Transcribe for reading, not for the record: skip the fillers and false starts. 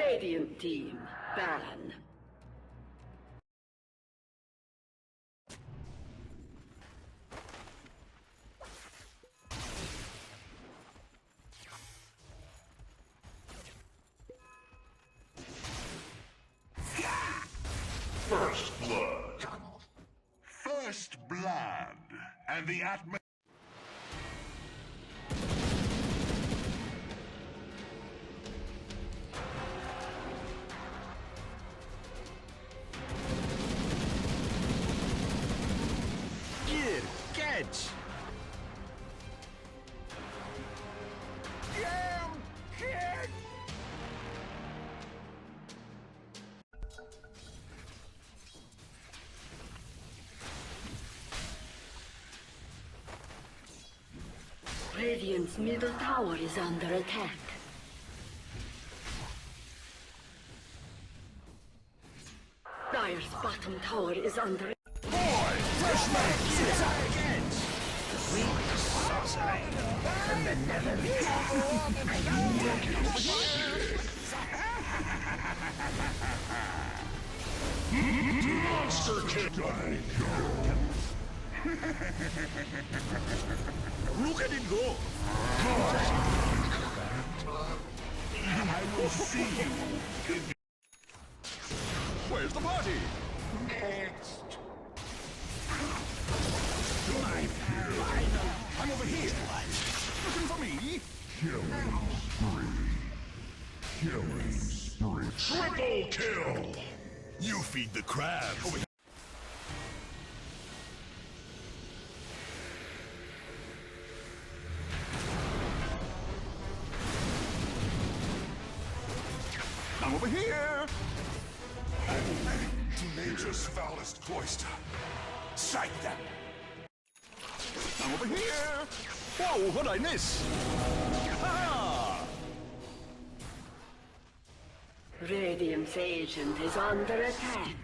Radiant team, ban. First blood. First blood. And the atmosphere. Here, catch! Radiant's middle tower is under attack. Dire's bottom tower is under attack. Fresh again! Sweet sorcery and benevolence. Monster kill. Look at it go! I will see you. Where's the party? I'm over here. Looking for me? Killing spree. Triple kill. You feed the crabs. Over here. I'm over here. To nature's foulest cloister. Sight them. I'm over here. Whoa, what'd I miss? Ha! Radiant's agent is under attack.